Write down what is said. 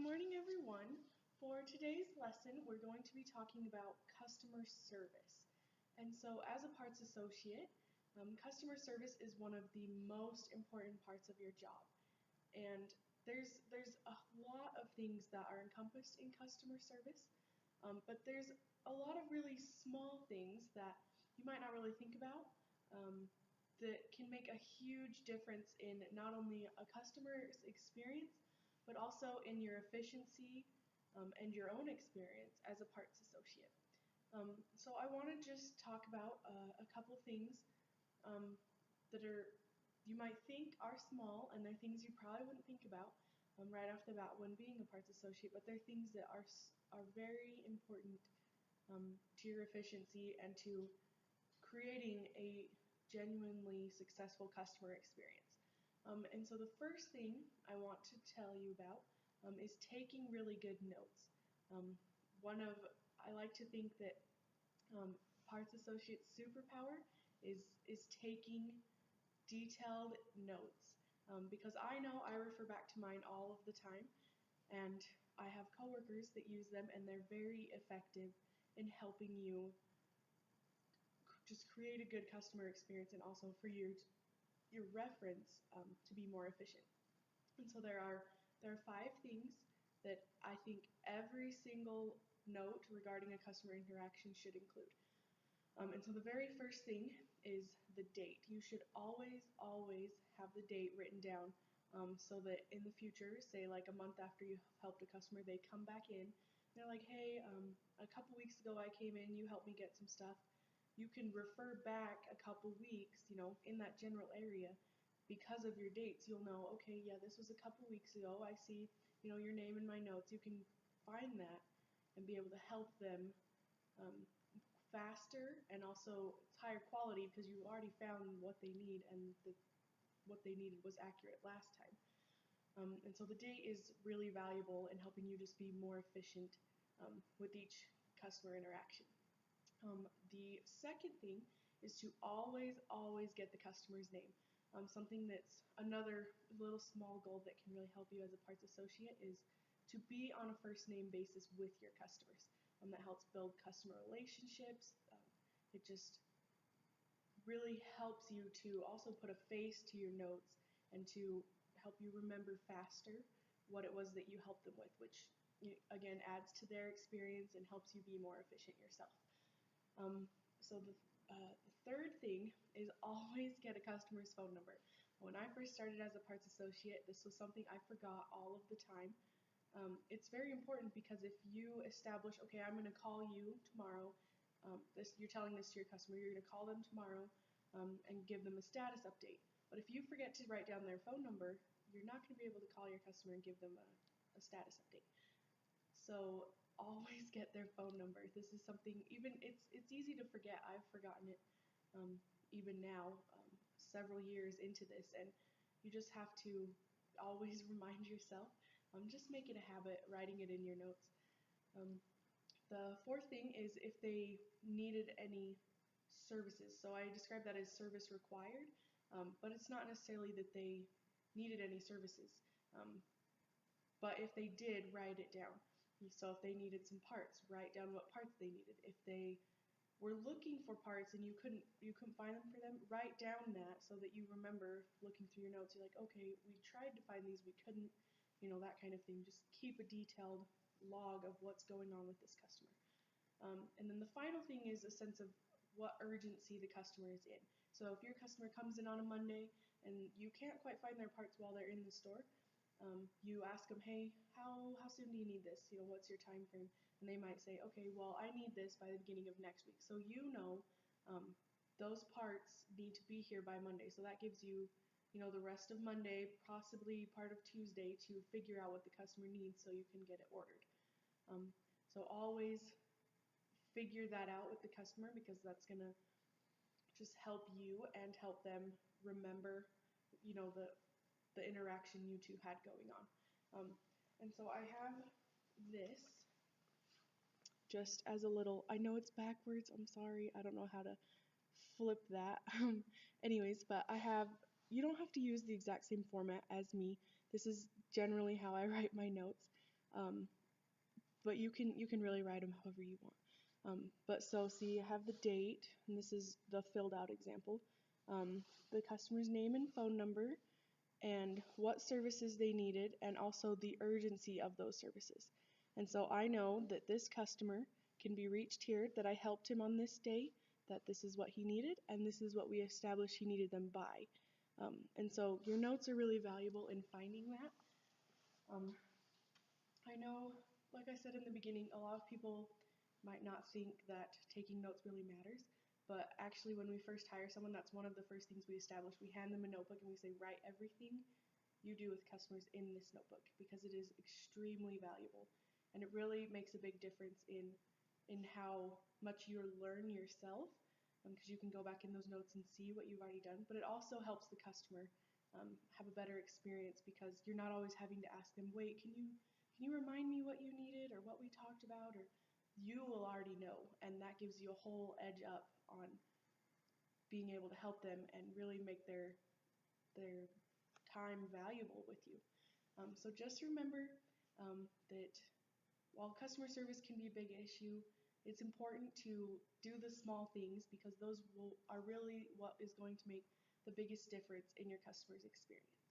morning, everyone. For today's lesson, we're going to be talking about customer service. And so, as a parts associate, customer service is one of the most important parts of your job. And there's a lot of things that are encompassed in customer service, but there's a lot of really small things that you might not really think about that can make a huge difference in not only a customer's experience, but also in your efficiency and your own experience as a parts associate. So I want to just talk about a couple things that you might think are small, and they're things you probably wouldn't think about right off the bat when being a parts associate, but they're things that are very important to your efficiency and to creating a genuinely successful customer experience. And so the first thing I want to tell you about is taking really good notes. I like to think that parts associate's superpower is taking detailed notes, because I know I refer back to mine all of the time, and I have coworkers that use them, and they're very effective in helping you just create a good customer experience, and also for your reference to be more efficient. And so there are 5 things that I think every single note regarding a customer interaction should include. And so the very first thing is the date. You should always have the date written down, so that in the future, say like a month after you helped a customer, they come back in, they're like, hey, a couple weeks ago I came in, you helped me get some stuff. You can refer back a couple weeks, in that general area. Because of your dates, you'll know, okay, yeah, this was a couple weeks ago. I see, your name in my notes. You can find that and be able to help them faster, and also it's higher quality because you already found what they need, and what they needed was accurate last time. And so the date is really valuable in helping you just be more efficient with each customer interaction. The second thing is to always get the customer's name. Something that's another little small goal that can really help you as a parts associate is to be on a first name basis with your customers. That helps build customer relationships. It just really helps you to also put a face to your notes and to help you remember faster what it was that you helped them with, which again adds to their experience and helps you be more efficient yourself. So the third thing is always get a customer's phone number. When I first started as a parts associate, this was something I forgot all of the time. It's very important because if you establish, okay, I'm going to call you tomorrow, you're telling this to your customer, you're going to call them tomorrow and give them a status update. But if you forget to write down their phone number, you're not going to be able to call your customer and give them a status update. So always get their phone number. This is something, even it's easy to forget. I've forgotten it even now, several years into this, and you just have to always remind yourself. Just make it a habit, writing it in your notes. The fourth thing is if they needed any services. So I describe that as service required, but it's not necessarily that they needed any services. But if they did, write it down. So if they needed some parts, write down what parts they needed. If they were looking for parts and you couldn't find them for them, write down that so that you remember looking through your notes. You're like, okay, we tried to find these, we couldn't, that kind of thing. Just keep a detailed log of what's going on with this customer. And then the final thing is a sense of what urgency the customer is in. So if your customer comes in on a Monday and you can't quite find their parts while they're in the store, you ask them, hey, how soon do you need this? What's your time frame? And they might say, okay, well, I need this by the beginning of next week. So those parts need to be here by Monday. So that gives you, the rest of Monday, possibly part of Tuesday, to figure out what the customer needs so you can get it ordered. So always figure that out with the customer, because that's going to just help you and help them remember, the interaction you two had going on. And so I have this just as a little, I know it's backwards, I'm sorry, I don't know how to flip that. Anyways, but you don't have to use the exact same format as me. This is generally how I write my notes. But you can really write them however you want. But so see, I have the date, and this is the filled out example, the customer's name and phone number, and what services they needed, and also the urgency of those services. And so I know that this customer can be reached here, that I helped him on this day, that this is what he needed, and this is what we established he needed them by. And so your notes are really valuable in finding that. I know, like I said in the beginning, a lot of people might not think that taking notes really matters, but actually when we first hire someone, that's one of the first things we establish. We hand them a notebook and we say, write everything you do with customers in this notebook, because it is extremely valuable, and it really makes a big difference in how much you learn yourself, because you can go back in those notes and see what you've already done, but it also helps the customer have a better experience, because you're not always having to ask them, wait, can you remind me what you needed or what we talked about, or you will already know, and that gives you a whole edge up on being able to help them and really make their time valuable with you. So just remember that while customer service can be a big issue, it's important to do the small things, because those are really what is going to make the biggest difference in your customer's experience.